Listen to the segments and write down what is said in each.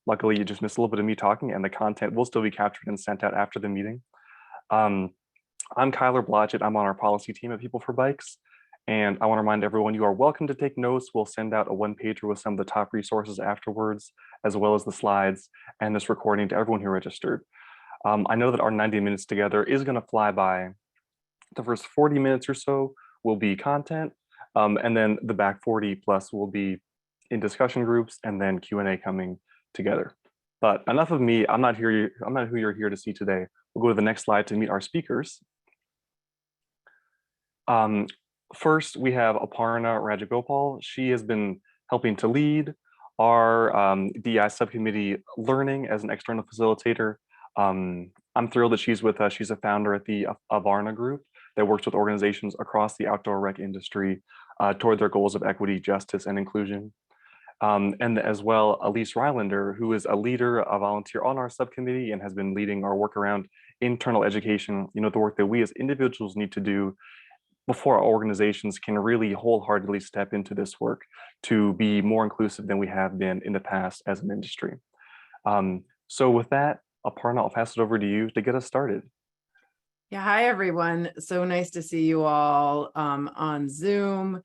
Luckily, you just missed a little bit of me talking, and the content will still be captured and sent out after the meeting. Um, I'm Kyler Blodgett. I'm on our policy team at People for Bikes. And I want to remind everyone you are welcome to take notes. We'll send out a one-pager with some of the top resources afterwards, as well as the slides and this recording to everyone who registered. I know that our 90 minutes together is going to fly by. The first 40 minutes or so will be content, and then the back 40 plus will be in discussion groups and then Q&A coming together. But enough of me. I'm not here. I'm not who you're here to see today. We'll go to the next slide to meet our speakers. First, we have Aparna Rajagopal. She has been helping to lead our DEI subcommittee learning as an external facilitator. I'm thrilled that she's with us. She's a founder at the Avarna Group that works with organizations across the outdoor rec industry toward their goals of equity, justice, and inclusion. And as well, Elyse Rylander, who is a leader, a volunteer on our subcommittee and has been leading our work around internal education, the work that we as individuals need to do before our organizations can really wholeheartedly step into this work to be more inclusive than we have been in the past as an industry. So with that, Aparna, I'll pass it over to you to get us started. Yeah, hi everyone. So nice to see you all on Zoom.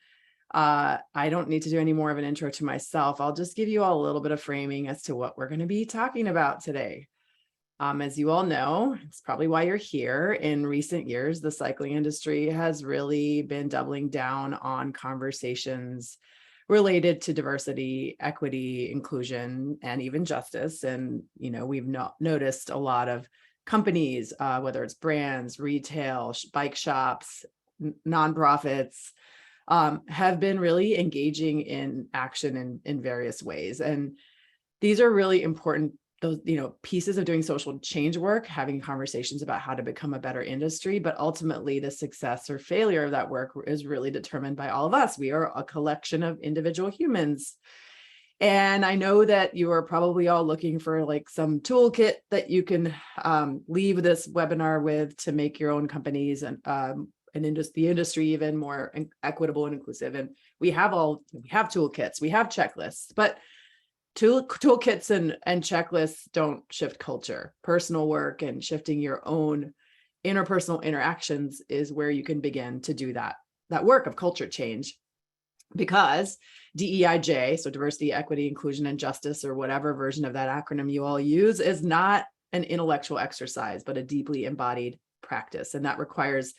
I don't need to do any more of an intro to myself. I'll just give you all a little bit of framing as to what we're going to be talking about today. As you all know, it's probably why you're here. In recent years, the cycling industry has really been doubling down on conversations related to diversity, equity, inclusion, and even justice. And, we've noticed a lot of companies, whether it's brands, retail, bike shops, nonprofits, have been really engaging in action in various ways. And these are really important, those pieces of doing social change work, having conversations about how to become a better industry, but ultimately the success or failure of that work is really determined by all of us. We are a collection of individual humans. And I know that you are probably all looking for like some toolkit that you can leave this webinar with to make your own companies and the industry even more equitable and inclusive. And we have toolkits, we have checklists, but toolkits and checklists don't shift culture. Personal work and shifting your own interpersonal interactions is where you can begin to do that work of culture change. Because DEIJ, so diversity, equity, inclusion, and justice, or whatever version of that acronym you all use, is not an intellectual exercise, but a deeply embodied practice. And that requires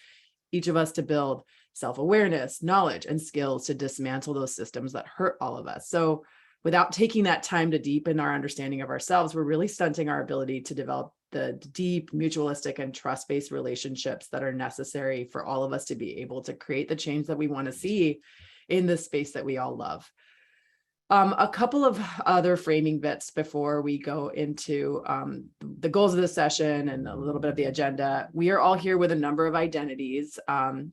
each of us to build self-awareness, knowledge, and skills to dismantle those systems that hurt all of us. So without taking that time to deepen our understanding of ourselves, we're really stunting our ability to develop the deep, mutualistic, and trust-based relationships that are necessary for all of us to be able to create the change that we want to see in this space that we all love. A couple of other framing bits before we go into the goals of the session and a little bit of the agenda. We are all here with a number of identities.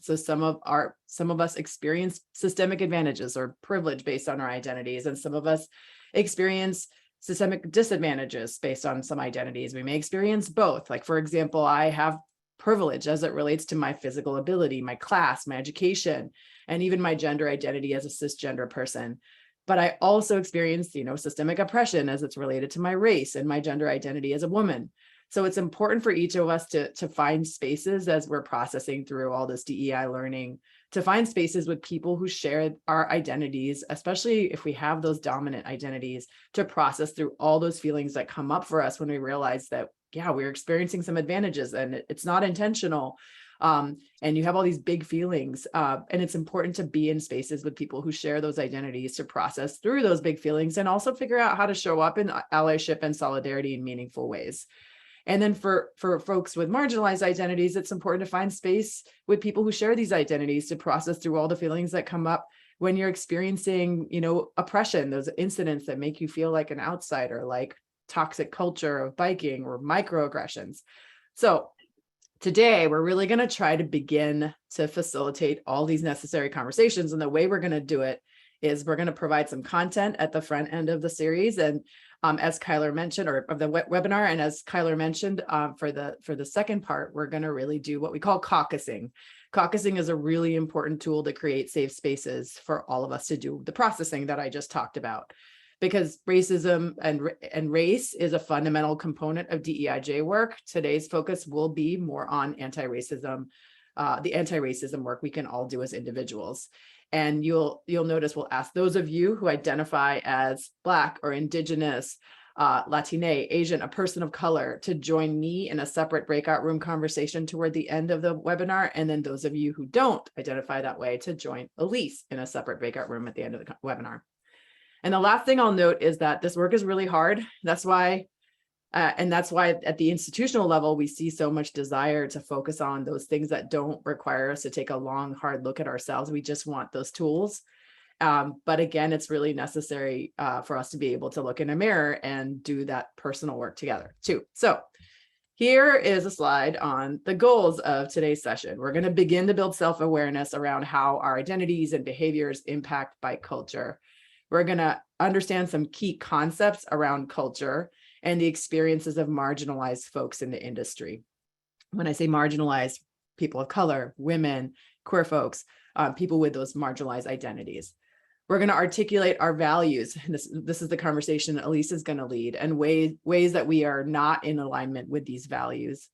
So some of us experience systemic advantages or privilege based on our identities, and some of us experience systemic disadvantages based on some identities. We may experience both. Like, for example, I have privilege as it relates to my physical ability, my class, my education, and even my gender identity as a cisgender person. But I also experience, systemic oppression as it's related to my race and my gender identity as a woman. So it's important for each of us to find spaces as we're processing through all this DEI learning, to find spaces with people who share our identities, especially if we have those dominant identities, to process through all those feelings that come up for us when we realize that, yeah, we're experiencing some advantages and it's not intentional. And you have all these big feelings, and it's important to be in spaces with people who share those identities to process through those big feelings and also figure out how to show up in allyship and solidarity in meaningful ways. And then for folks with marginalized identities, it's important to find space with people who share these identities to process through all the feelings that come up when you're experiencing, oppression, those incidents that make you feel like an outsider, like toxic culture of biking or microaggressions. So today, we're really going to try to begin to facilitate all these necessary conversations. And the way we're going to do it is we're going to provide some content at the front end of the series. And as Kyler mentioned, or of the webinar, and as Kyler mentioned, for the second part, we're going to really do what we call caucusing. Caucusing is a really important tool to create safe spaces for all of us to do the processing that I just talked about. because racism and race is a fundamental component of DEIJ work. Today's focus will be more on anti-racism, the anti-racism work we can all do as individuals. And you'll notice we'll ask those of you who identify as Black or Indigenous, Latine, Asian, a person of color, to join me in a separate breakout room conversation toward the end of the webinar. And then those of you who don't identify that way to join Elyse in a separate breakout room at the end of the webinar. And the last thing I'll note is that this work is really hard. That's why at the institutional level, we see so much desire to focus on those things that don't require us to take a long, hard look at ourselves. We just want those tools. But again, it's really necessary for us to be able to look in a mirror and do that personal work together too. So here is a slide on the goals of today's session. We're going to begin to build self-awareness around how our identities and behaviors impact by culture. We're going to understand some key concepts around culture and the experiences of marginalized folks in the industry. When I say marginalized, people of color, women, queer folks, people with those marginalized identities. We're going to articulate our values. This is the conversation Elyse is going to lead, and ways that we are not in alignment with these values.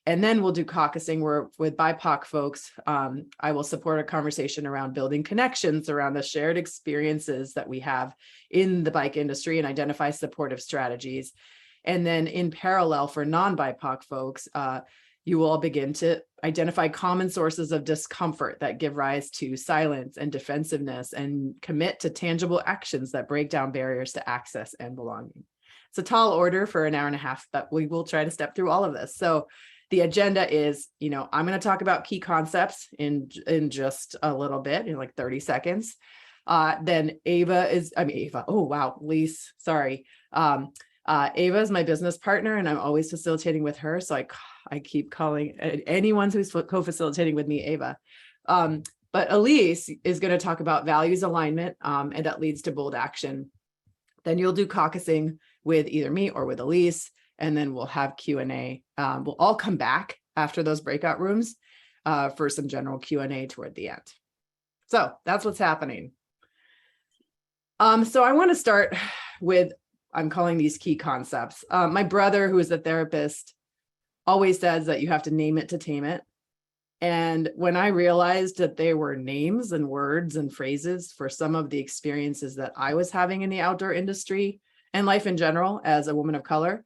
And then we'll do caucusing where with BIPOC folks, I will support a conversation around building connections around the shared experiences that we have in the bike industry and identify supportive strategies. And then in parallel for non-BIPOC folks, you will all begin to identify common sources of discomfort that give rise to silence and defensiveness, and commit to tangible actions that break down barriers to access and belonging. It's a tall order for an hour and a half, but we will try to step through all of this. So the agenda is, I'm going to talk about key concepts in just a little bit, in like 30 seconds. Then Elyse, sorry. Ava is my business partner, and I'm always facilitating with her. So I keep calling anyone who's co-facilitating with me, Ava. But Elyse is going to talk about values alignment, and that leads to bold action. Then you'll do caucusing with either me or with Elyse, and then we'll have Q&A. We'll all come back after those breakout rooms for some general Q&A toward the end. So that's what's happening. So I want to start with, I'm calling these key concepts. My brother, who is a therapist, always says that you have to name it to tame it. And when I realized that there were names and words and phrases for some of the experiences that I was having in the outdoor industry and life in general as a woman of color,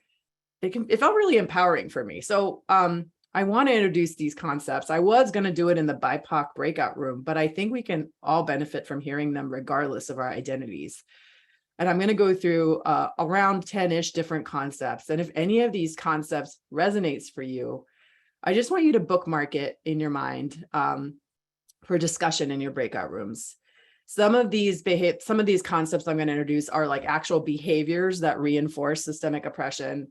it felt really empowering for me. So I want to introduce these concepts. I was going to do it in the BIPOC breakout room, but I think we can all benefit from hearing them regardless of our identities. And I'm going to go through around 10-ish different concepts. And if any of these concepts resonates for you, I just want you to bookmark it in your mind for discussion in your breakout rooms. Some of these concepts I'm going to introduce are like actual behaviors that reinforce systemic oppression.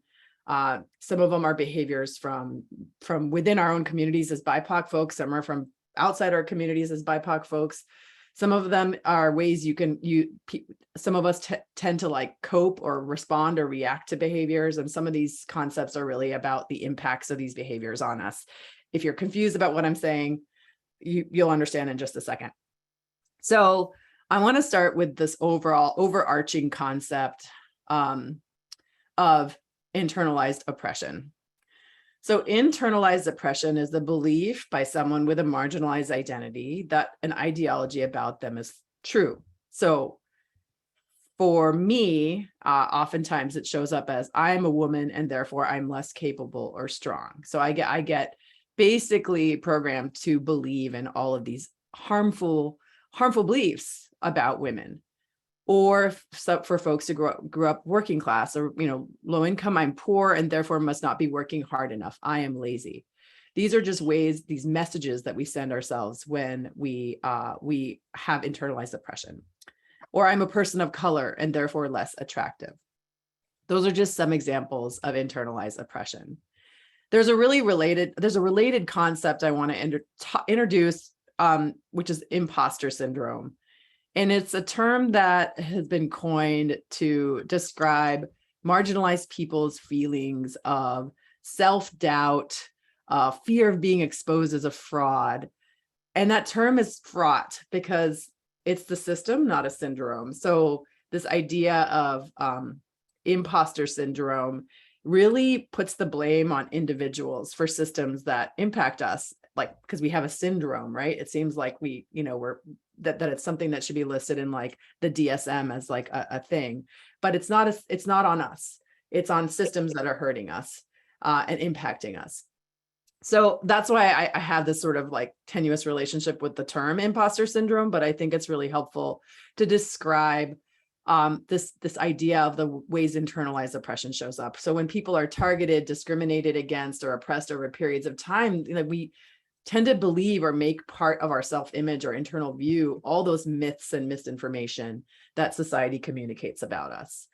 Some of them are behaviors from within our own communities as BIPOC folks. Some are from outside our communities as BIPOC folks. Some of them are ways some of us tend to like cope or respond or react to behaviors. And some of these concepts are really about the impacts of these behaviors on us. If you're confused about what I'm saying, you'll understand in just a second. So I want to start with this overarching concept of internalized oppression. So internalized oppression is the belief by someone with a marginalized identity that an ideology about them is true. So for me, oftentimes it shows up as I'm a woman and therefore I'm less capable or strong. So I get basically programmed to believe in all of these harmful beliefs about women. Or for folks who grew up working class or low income, I'm poor and therefore must not be working hard enough. I am lazy. These are just these messages that we send ourselves when we have internalized oppression. Or I'm a person of color and therefore less attractive. Those are just some examples of internalized oppression. There's a related concept I want to introduce, which is imposter syndrome. And it's a term that has been coined to describe marginalized people's feelings of self-doubt, fear of being exposed as a fraud. And that term is fraught because it's the system, not a syndrome. So this idea of imposter syndrome really puts the blame on individuals for systems that impact us, like, because we have a syndrome, right? It seems like we, we're that it's something that should be listed in like the DSM as like a thing, but it's not on us. It's on systems that are hurting us and impacting us. So that's why I have this sort of like tenuous relationship with the term imposter syndrome, but I think it's really helpful to describe this idea of the ways internalized oppression shows up. So when people are targeted, discriminated against, or oppressed over periods of time, we tend to believe or make part of our self-image or internal view all those myths and misinformation that society communicates about us.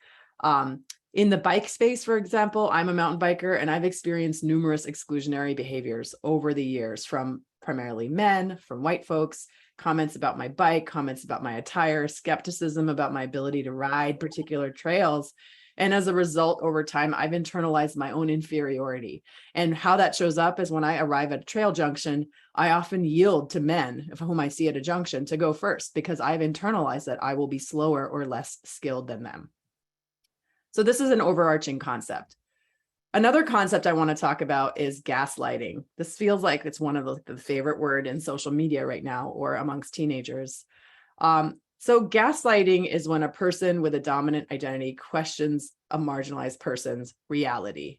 In the bike space, for example, I'm a mountain biker, and I've experienced numerous exclusionary behaviors over the years from primarily men, from white folks, comments about my bike, comments about my attire, skepticism about my ability to ride particular trails. And as a result, over time, I've internalized my own inferiority. And how that shows up is when I arrive at a trail junction, I often yield to men of whom I see at a junction to go first, because I've internalized that I will be slower or less skilled than them. So this is an overarching concept. Another concept I want to talk about is gaslighting. This feels like it's one of the favorite word in social media right now, or amongst teenagers. So gaslighting is when a person with a dominant identity questions a marginalized person's reality.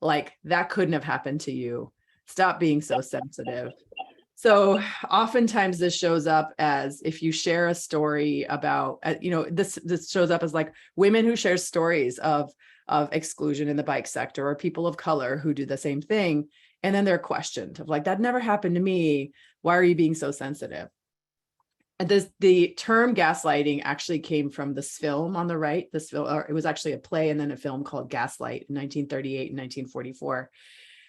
Like, that couldn't have happened to you. Stop being so sensitive. So oftentimes this shows up as, if you share a story about, this shows up as like women who share stories of exclusion in the bike sector, or people of color who do the same thing. And then they're questioned of like, that never happened to me. Why are you being so sensitive? And the term gaslighting actually came from this film on the right. This film, or it was actually a play and then a film called Gaslight in 1938 and 1944,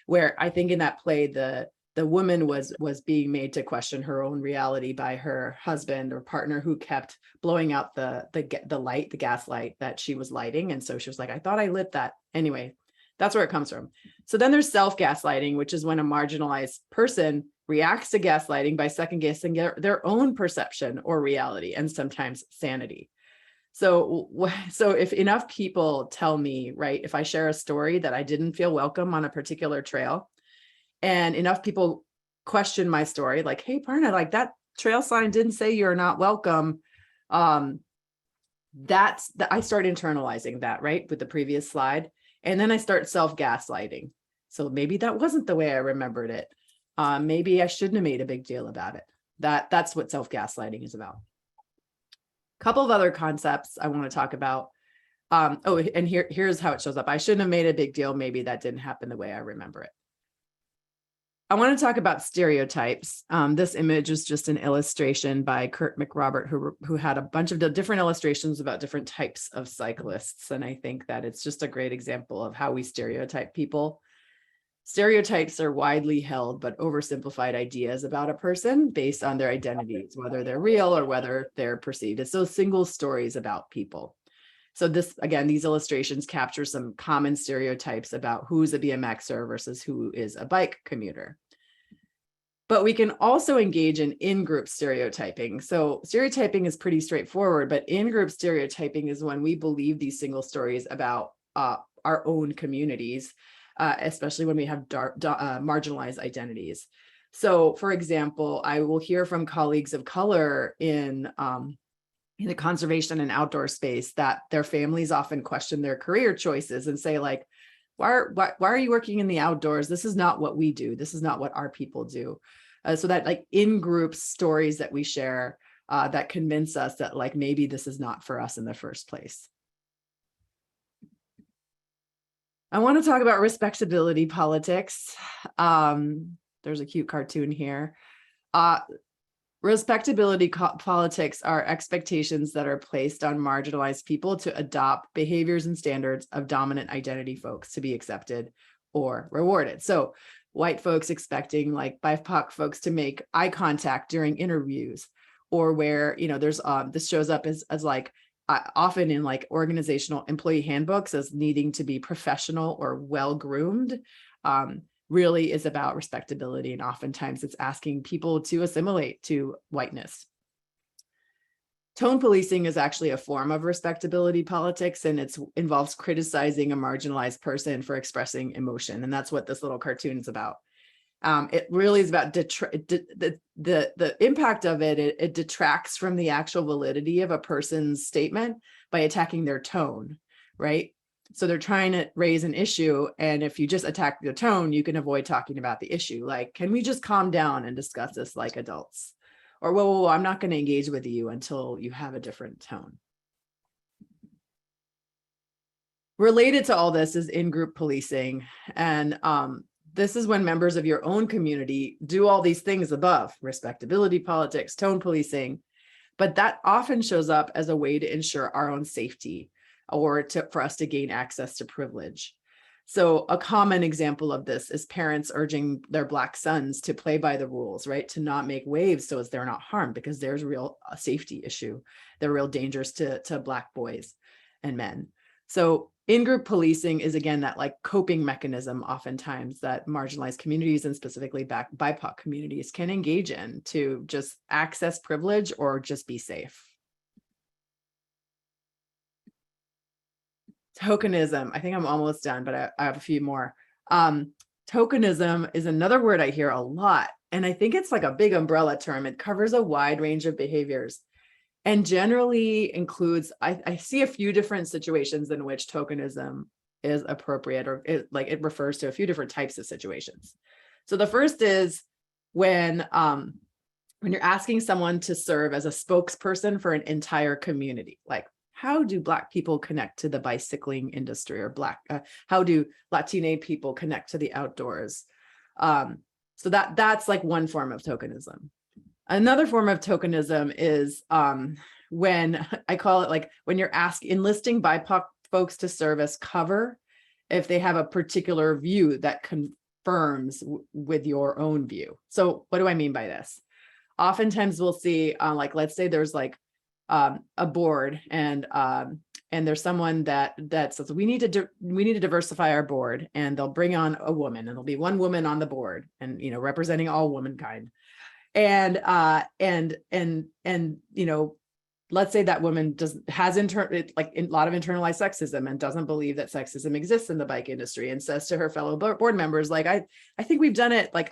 where I think in that play, the woman was being made to question her own reality by her husband or partner, who kept blowing out the light, the gas light that she was lighting. And so she was like, I thought I lit that. Anyway, that's where it comes from. So then there's self-gaslighting, which is when a marginalized person reacts to gaslighting by second guessing their own perception or reality, and sometimes sanity. So if enough people tell me, right, if I share a story that I didn't feel welcome on a particular trail, and enough people question my story, like, hey, Aparna, like that trail sign didn't say you're not welcome. I start internalizing that, right, with the previous slide. And then I start self-gaslighting. So maybe that wasn't the way I remembered it. Maybe I shouldn't have made a big deal about it. That's what self-gaslighting is about. A couple of other concepts I want to talk about. And here's how it shows up. I shouldn't have made a big deal. Maybe that didn't happen the way I remember it. I want to talk about stereotypes. This image is just an illustration by Kurt McRobert, who had a bunch of different illustrations about different types of cyclists. And I think that it's just a great example of how we stereotype people. Stereotypes are widely held but oversimplified ideas about a person based on their identities, whether they're real or whether they're perceived. It's those single stories about people. So these illustrations capture some common stereotypes about who's a BMXer versus who is a bike commuter. But we can also engage in in-group stereotyping. So stereotyping is pretty straightforward, but in-group stereotyping is when we believe these single stories about our own communities, especially when we have marginalized identities. So, for example, I will hear from colleagues of color in the conservation and outdoor space that their families often question their career choices and say, like, why are you working in the outdoors? This is not what we do. This is not what our people do. So that, like, in-group stories that we share that convince us that, like, maybe this is not for us in the first place. I want to talk about respectability politics. There's a cute cartoon here. Respectability politics are expectations that are placed on marginalized people to adopt behaviors and standards of dominant identity folks to be accepted or rewarded. So white folks expecting, like, BIPOC folks to make eye contact during interviews, or where, there's this shows up as like often in like organizational employee handbooks as needing to be professional or well-groomed. Really is about respectability. And oftentimes it's asking people to assimilate to whiteness. Tone policing is actually a form of respectability politics, and it involves criticizing a marginalized person for expressing emotion. And that's what this little cartoon is about. It really is about the impact of it. It detracts from the actual validity of a person's statement by attacking their tone, right? So they're trying to raise an issue, and if you just attack the tone, you can avoid talking about the issue. Like, can we just calm down and discuss this like adults? Or, whoa, I'm not going to engage with you until you have a different tone. Related to all this is in-group policing. And this is when members of your own community do all these things above: respectability politics, tone policing, but that often shows up as a way to ensure our own safety or for us to gain access to privilege. So a common example of this is parents urging their Black sons to play by the rules, right? To not make waves so as they're not harmed, because there's a safety issue. There are real dangers to Black boys and men. So in-group policing is, again, that like coping mechanism oftentimes that marginalized communities, and specifically BIPOC communities, can engage in to just access privilege or just be safe. Tokenism. I think I'm almost done, but I have a few more. Tokenism is another word I hear a lot, and I think it's like a big umbrella term. It covers a wide range of behaviors and generally includes, I see a few different situations in which tokenism is appropriate, or it refers to a few different types of situations. So the first is when you're asking someone to serve as a spokesperson for an entire community. Like, how do Black people connect to the bicycling industry, or how do Latina people connect to the outdoors? So that's like one form of tokenism. Another form of tokenism is when I call it like when you're enlisting BIPOC folks to serve as cover if they have a particular view that confirms with your own view. So what do I mean by this? Oftentimes we'll see like, let's say there's like a board, and there's someone that says we need to diversify our board, and they'll bring on a woman, and there'll be one woman on the board, and representing all womankind. And let's say that woman has a lot of internalized sexism and doesn't believe that sexism exists in the bike industry, and says to her fellow board members, like, I think we've done it. Like,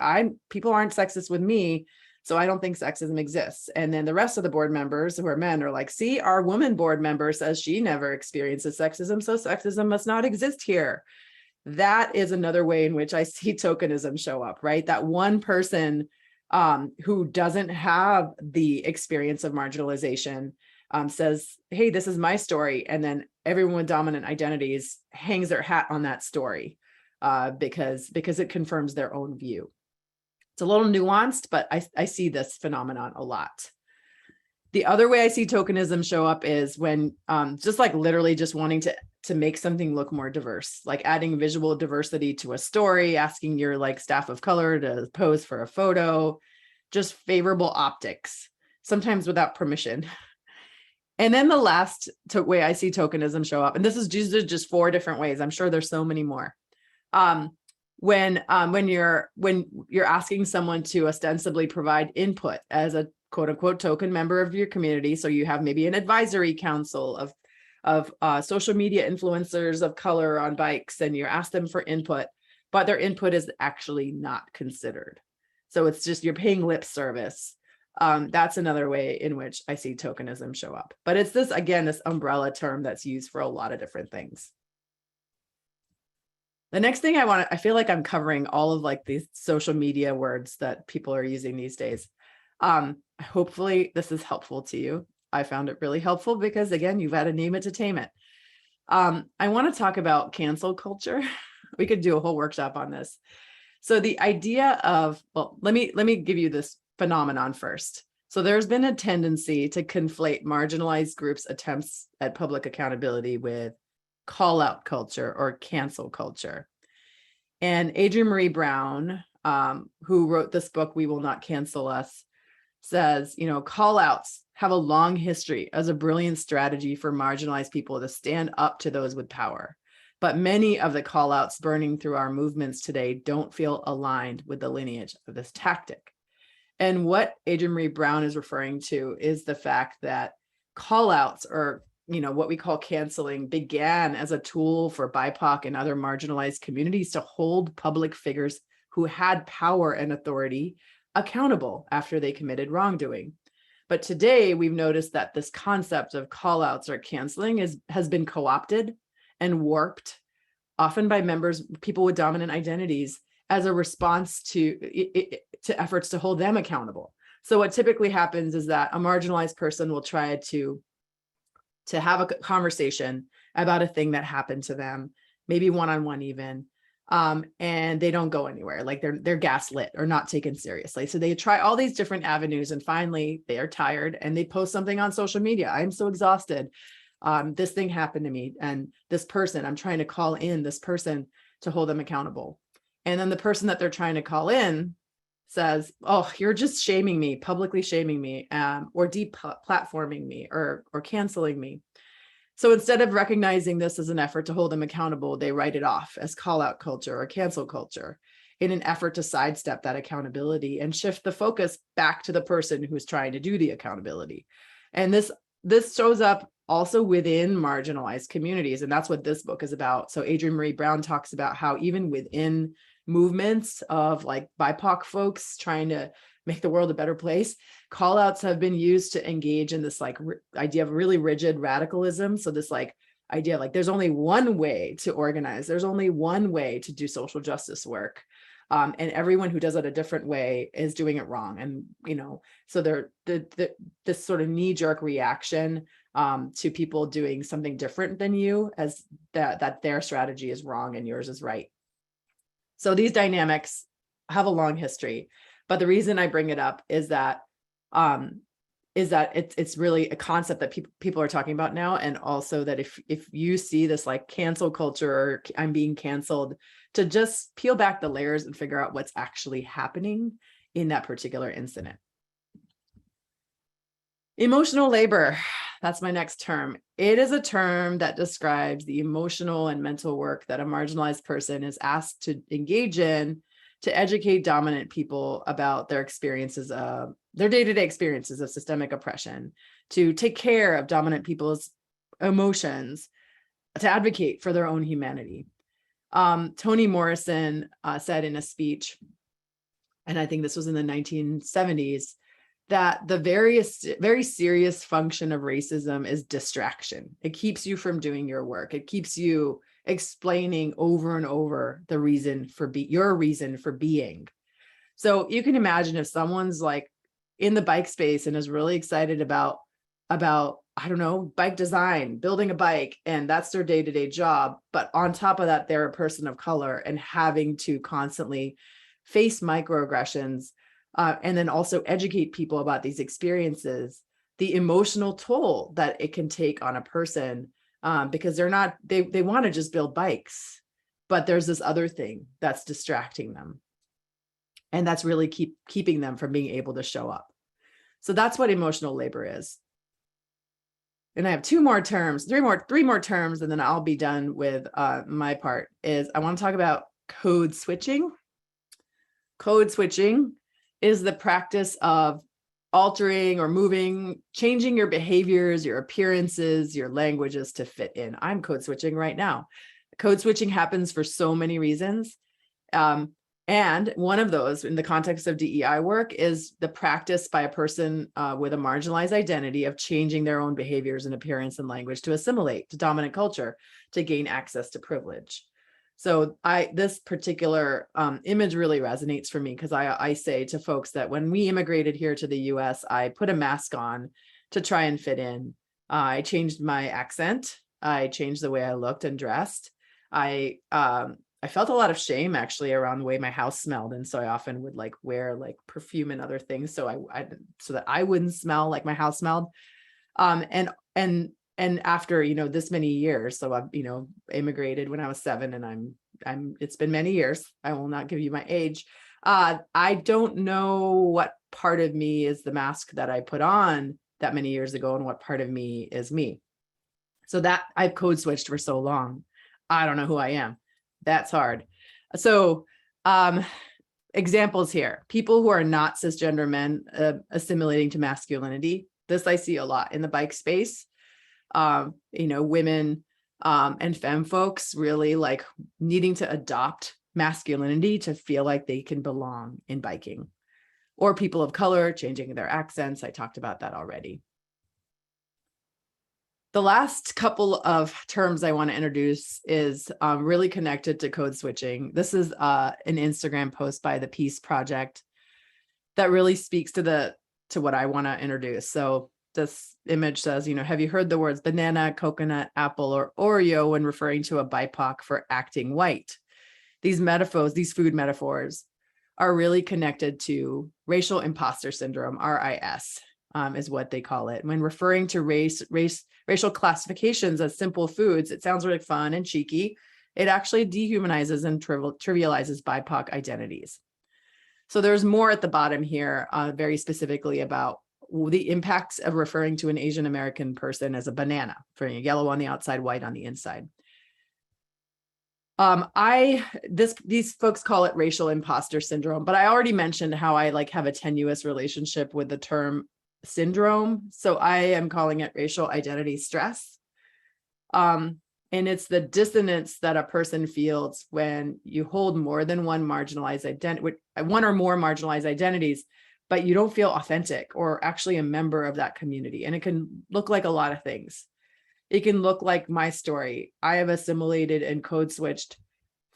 people aren't sexist with me, so I don't think sexism exists. And then the rest of the board members, who are men, are like, see, our woman board member says she never experiences sexism, so sexism must not exist here. That is another way in which I see tokenism show up, right? That one person who doesn't have the experience of marginalization says, hey, this is my story. And then everyone with dominant identities hangs their hat on that story because it confirms their own view. It's a little nuanced, but I see this phenomenon a lot. The other way I see tokenism show up is when just like literally just wanting to make something look more diverse, like adding visual diversity to a story, asking your like staff of color to pose for a photo, just favorable optics, sometimes without permission. And then the last way I see tokenism show up, and this is just 4 different ways. I'm sure there's so many more. When you're asking someone to ostensibly provide input as a quote unquote token member of your community. So you have maybe an advisory council of social media influencers of color on bikes, and you ask them for input, but their input is actually not considered. So it's just, you're paying lip service. That's another way in which I see tokenism show up. But it's this, again, this umbrella term that's used for a lot of different things. The next thing I feel like I'm covering all of like these social media words that people are using these days. Hopefully this is helpful to you. I found it really helpful because, again, you've got to name it to tame it. I want to talk about cancel culture. We could do a whole workshop on this. So the idea of, well, let me give you this phenomenon first. So there's been a tendency to conflate marginalized groups' attempts at public accountability with call out culture or cancel culture. And Adrienne Maree Brown, who wrote this book, We Will Not Cancel Us, says, call outs have a long history as a brilliant strategy for marginalized people to stand up to those with power. But many of the call outs burning through our movements today don't feel aligned with the lineage of this tactic. And what Adrienne Maree Brown is referring to is the fact that call outs, or what we call canceling, began as a tool for BIPOC and other marginalized communities to hold public figures who had power and authority accountable after they committed wrongdoing. But today we've noticed that this concept of call outs or canceling has been co-opted and warped, often by people with dominant identities, as a response to efforts to hold them accountable. So what typically happens is that a marginalized person will try to have a conversation about a thing that happened to them, maybe one-on-one even, and they don't go anywhere, like they're gaslit or not taken seriously. So they try all these different avenues, and finally they are tired and they post something on social media. I'm so exhausted. This thing happened to me, and this person, I'm trying to call in this person to hold them accountable. And then the person that they're trying to call in says, oh, you're just shaming me, publicly shaming me, or deplatforming me, or canceling me. So instead of recognizing this as an effort to hold them accountable, they write it off as call out culture or cancel culture in an effort to sidestep that accountability and shift the focus back to the person who's trying to do the accountability. And this shows up also within marginalized communities. And that's what this book is about. So Adrienne Marie Brown talks about how even within movements of like BIPOC folks trying to make the world a better place, call outs have been used to engage in this like idea of really rigid radicalism. So this like idea, like there's only one way to organize, there's only one way to do social justice work. And everyone who does it a different way is doing it wrong. And, so this sort of knee-jerk reaction to people doing something different than you, as that their strategy is wrong and yours is right. So these dynamics have a long history, but the reason I bring it up is that it's really a concept that people are talking about now. And also that if you see this like cancel culture, or I'm being canceled, to just peel back the layers and figure out what's actually happening in that particular incident. Emotional labor, that's my next term. It is a term that describes the emotional and mental work that a marginalized person is asked to engage in to educate dominant people about their experiences of their day-to-day experiences of systemic oppression, to take care of dominant people's emotions, to advocate for their own humanity. Toni Morrison said in a speech, and I think this was in the 1970s, that the very serious function of racism is distraction. It keeps you from doing your work. It keeps you explaining over and over the reason for your reason for being. So you can imagine if someone's like in the bike space and is really excited about I don't know, bike design, building a bike, and that's their day-to-day job. But on top of that, they're a person of color and having to constantly face microaggressions, and then also educate people about these experiences, the emotional toll that it can take on a person, because they want to just build bikes, but there's this other thing that's distracting them. And that's really keeping them from being able to show up. So that's what emotional labor is. And I have three more terms, and then I'll be done with my part. Is I want to talk about code switching. Code switching is the practice of altering or changing your behaviors, your appearances, your languages to fit in. I'm code switching right now. Code switching happens for so many reasons. And one of those in the context of DEI work is the practice by a person with a marginalized identity of changing their own behaviors and appearance and language to assimilate to dominant culture, to gain access to privilege. So this particular image really resonates for me, because I say to folks that when we immigrated here to the US, I put a mask on to try and fit in. I changed my accent. I changed the way I looked and dressed. I felt a lot of shame actually around the way my house smelled. And so I often would like wear like perfume and other things. So so that I wouldn't smell like my house smelled. And after, this many years, so I've, immigrated when I was 7, and it's been many years. I will not give you my age. I don't know what part of me is the mask that I put on that many years ago and what part of me is me. So that I've code switched for so long. I don't know who I am. That's hard. So examples here, people who are not cisgender men assimilating to masculinity, This I see a lot in the bike space. Women and femme folks really like needing to adopt masculinity to feel like they can belong in biking, or people of color changing their accents. I talked about that already. The last couple of terms I want to introduce is really connected to code switching. This is an Instagram post by the Peace Project that really speaks to what I want to introduce. So this image says, have you heard the words banana, coconut, apple, or Oreo when referring to a BIPOC for acting white? These metaphors, these food metaphors, are really connected to racial imposter syndrome, RIS, is what they call it. When referring to racial classifications as simple foods, it sounds really fun and cheeky. It actually dehumanizes and trivializes BIPOC identities. So there's more at the bottom here, very specifically about the impacts of referring to an Asian American person as a banana, for yellow on the outside, white on the inside. These folks call it racial imposter syndrome, but I already mentioned how I have a tenuous relationship with the term syndrome. So I am calling it racial identity stress. And it's the dissonance that a person feels when you hold more than one marginalized identity, one or more marginalized identities, but you don't feel authentic or actually a member of that community. And it can look like a lot of things. It can look like my story. I have assimilated and code switched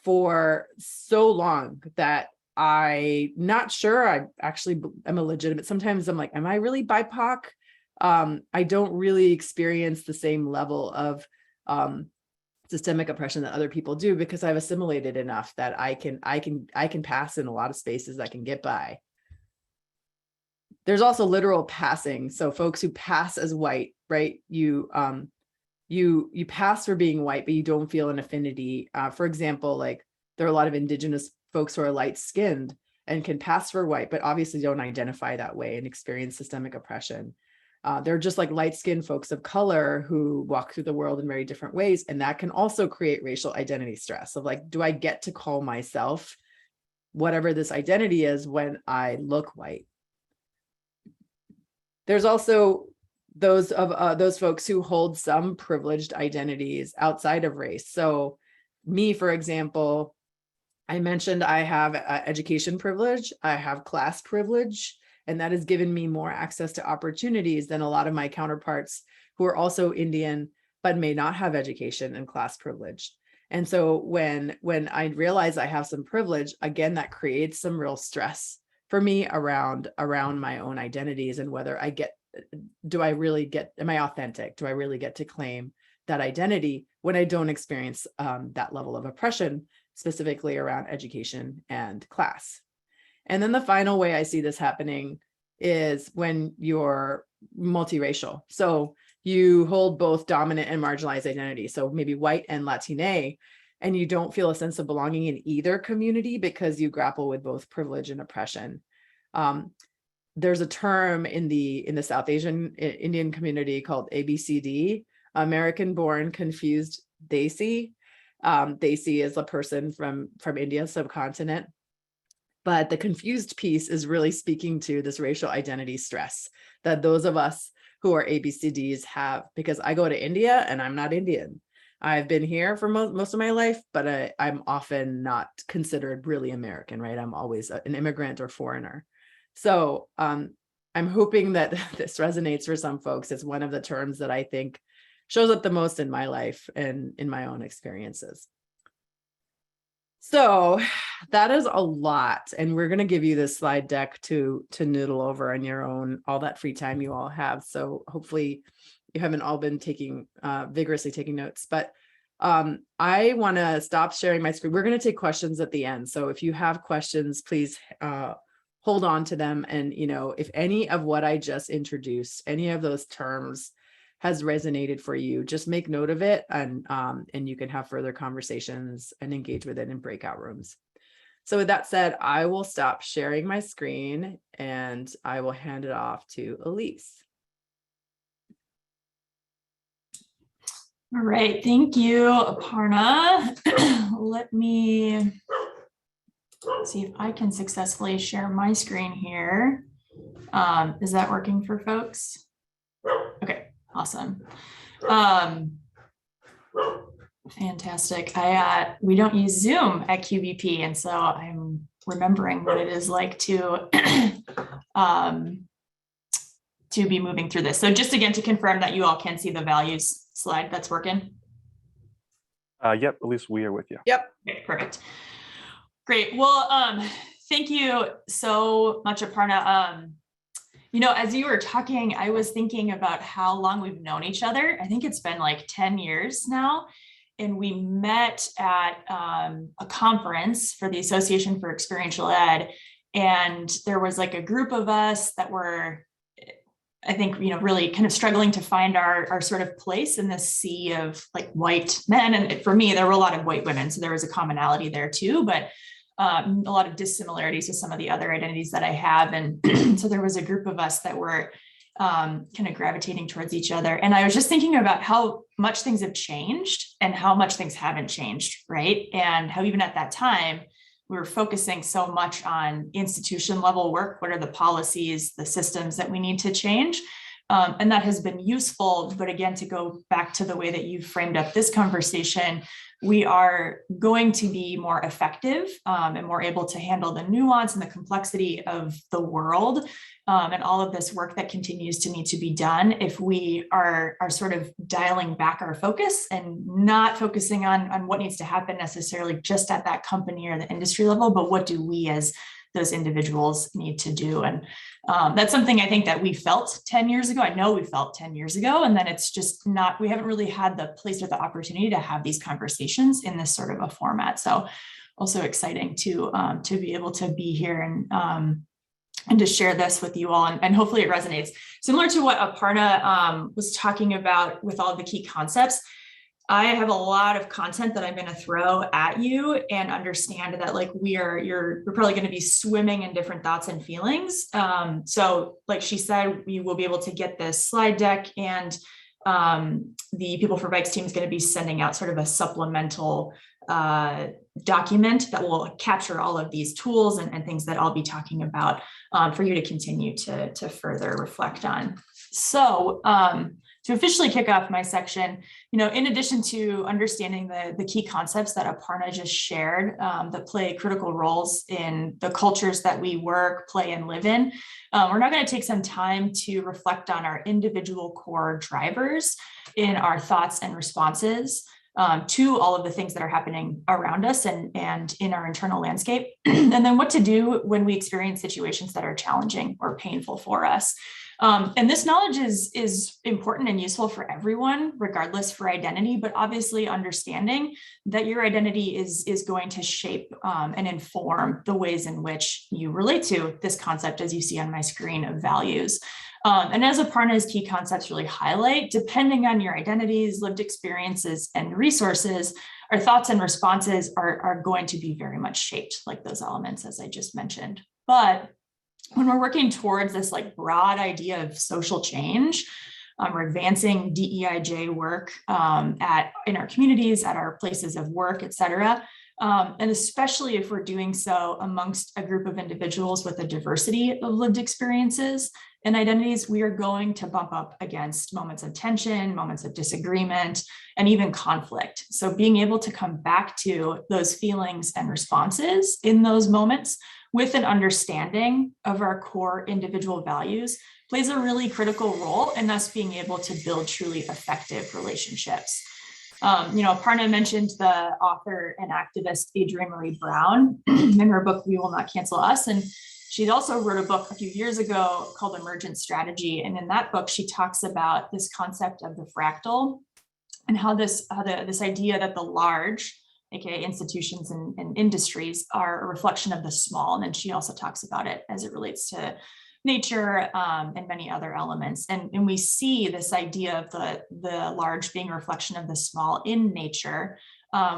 for so long that I'm not sure I actually am a legitimate. Sometimes I'm like, am I really BIPOC? I don't really experience the same level of systemic oppression that other people do, because I've assimilated enough that I can pass in a lot of spaces that can get by. There's also literal passing. So folks who pass as white, right? You pass for being white, but you don't feel an affinity. For example, there are a lot of indigenous folks who are light-skinned and can pass for white, but obviously don't identify that way and experience systemic oppression. They're just like light-skinned folks of color who walk through the world in very different ways. And that can also create racial identity stress of do I get to call myself whatever this identity is when I look white? There's also those folks who hold some privileged identities outside of race. So me, for example, I mentioned I have education privilege, I have class privilege, and that has given me more access to opportunities than a lot of my counterparts who are also Indian, but may not have education and class privilege. And so when I realize I have some privilege, again, that creates some real stress for me around my own identities and whether am I authentic? Do I really get to claim that identity when I don't experience that level of oppression, specifically around education and class? And then the final way I see this happening is when you're multiracial. So you hold both dominant and marginalized identity. So maybe white and Latina, and you don't feel a sense of belonging in either community because you grapple with both privilege and oppression. There's a term in the South Asian Indian community called ABCD, American Born Confused Desi. Desi is a person from India subcontinent. But the confused piece is really speaking to this racial identity stress that those of us who are ABCDs have, because I go to India and I'm not Indian. I've been here for most of my life, but I'm often not considered really American, right? I'm always an immigrant or foreigner. So I'm hoping that this resonates for some folks. It's one of the terms that I think shows up the most in my life and in my own experiences. So that is a lot. And we're going to give you this slide deck to noodle over on your own, all that free time you all have. So hopefully you haven't all been vigorously taking notes, but I want to stop sharing my screen. We're going to take questions at the end. So if you have questions, please hold on to them. And, if any of what I just introduced, any of those terms has resonated for you, just make note of it, and you can have further conversations and engage with it in breakout rooms. So with that said, I will stop sharing my screen and I will hand it off to Elyse. All right, thank you, Aparna. Let me see if I can successfully share my screen here. Is that working for folks? Okay, awesome. Fantastic. We don't use Zoom at QBP, and so I'm remembering what it is like to be moving through this. So just again to confirm that you all can see the values slide that's working. Yep, Elyse, we are with you. Yep. Okay, perfect. Great. Well, thank you so much, Aparna. You know, as you were talking, I was thinking about how long we've known each other. I think it's been like 10 years now. And we met at a conference for the Association for Experiential Ed. And there was like a group of us that were, I think, you know, really kind of struggling to find our sort of place in this sea of like white men. And for me, there were a lot of white women. So there was a commonality there too, but a lot of dissimilarities with some of the other identities that I have. And so there was a group of us that were kind of gravitating towards each other. And I was just thinking about how much things have changed and how much things haven't changed, right? And how even at that time, we were focusing so much on institution level work. What are the policies, the systems that we need to change? And that has been useful. But again, to go back to the way that you framed up this conversation, we are going to be more effective and more able to handle the nuance and the complexity of the world and all of this work that continues to need to be done if we are sort of dialing back our focus and not focusing on what needs to happen necessarily just at that company or the industry level, but what do we as those individuals need to do. And that's something I think that we felt 10 years ago. I know we felt 10 years ago, and then it's just not, we haven't really had the place or the opportunity to have these conversations in this sort of a format. So also exciting to be able to be here and to share this with you all, and hopefully it resonates. Similar to what Aparna was talking about with all of the key concepts, I have a lot of content that I'm going to throw at you and understand that like you're probably going to be swimming in different thoughts and feelings. So like she said, we will be able to get this slide deck, and the PeopleForBikes team is going to be sending out sort of a supplemental document that will capture all of these tools and things that I'll be talking about for you to continue to further reflect on. So to officially kick off my section, you know, in addition to understanding the key concepts that Aparna just shared that play critical roles in the cultures that we work, play, and live in, we're now going to take some time to reflect on our individual core drivers in our thoughts and responses to all of the things that are happening around us and in our internal landscape, and then what to do when we experience situations that are challenging or painful for us. And this knowledge is important and useful for everyone, regardless for identity, but obviously understanding that your identity is going to shape and inform the ways in which you relate to this concept, as you see on my screen, of values. And as Aparna's key concepts really highlight, depending on your identities, lived experiences, and resources, our thoughts and responses are going to be very much shaped like those elements, as I just mentioned. But when we're working towards this like broad idea of social change, we're advancing DEIJ work in our communities, at our places of work, et cetera. And especially if we're doing so amongst a group of individuals with a diversity of lived experiences and identities, we are going to bump up against moments of tension, moments of disagreement, and even conflict. So being able to come back to those feelings and responses in those moments with an understanding of our core individual values plays a really critical role in us being able to build truly effective relationships. You know, Aparna mentioned the author and activist Adrienne Marie Brown in her book, We Will Not Cancel Us. And she also wrote a book a few years ago called Emergent Strategy. And in that book, she talks about this concept of the fractal and how this idea that the large, aka institutions and industries, are a reflection of the small. And then she also talks about it as it relates to nature and many other elements. And we see this idea of the large being a reflection of the small in nature,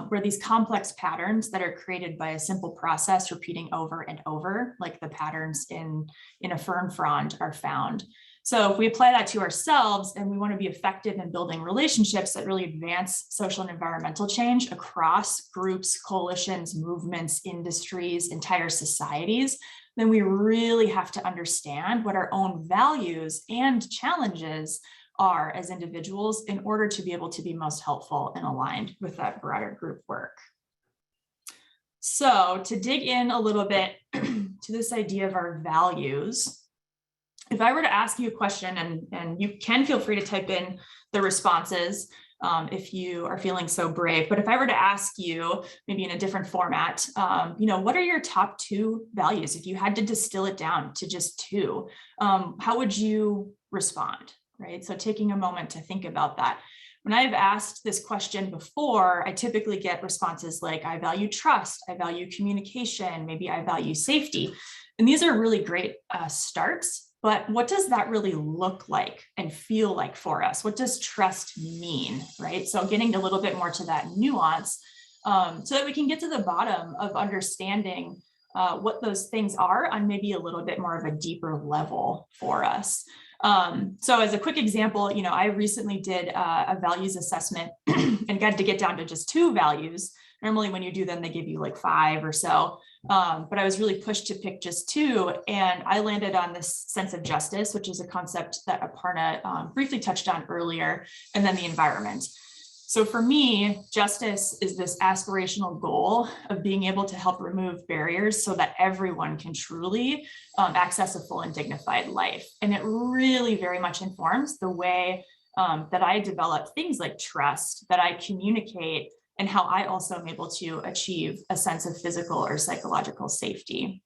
where these complex patterns that are created by a simple process repeating over and over, like the patterns in a fern frond, are found. So if we apply that to ourselves and we want to be effective in building relationships that really advance social and environmental change across groups, coalitions, movements, industries, entire societies, then we really have to understand what our own values and challenges are as individuals in order to be able to be most helpful and aligned with that broader group work. So to dig in a little bit to this idea of our values, if I were to ask you a question, and you can feel free to type in the responses if you are feeling so brave, but if I were to ask you maybe in a different format, what are your top 2 values? If you had to distill it down to just 2, how would you respond, right? So taking a moment to think about that. When I've asked this question before, I typically get responses like, I value trust, I value communication, maybe I value safety. And these are really great starts. But what does that really look like and feel like for us? What does trust mean, right? So getting a little bit more to that nuance so that we can get to the bottom of understanding what those things are on maybe a little bit more of a deeper level for us. So as a quick example, I recently did a values assessment and got to get down to just 2 values. Normally when you do them, they give you like 5 or so. But I was really pushed to pick just 2, and I landed on this sense of justice, which is a concept that Aparna briefly touched on earlier, and then the environment. So for me, justice is this aspirational goal of being able to help remove barriers so that everyone can truly access a full and dignified life. And it really very much informs the way that I develop things like trust, that I communicate, and how I also am able to achieve a sense of physical or psychological safety.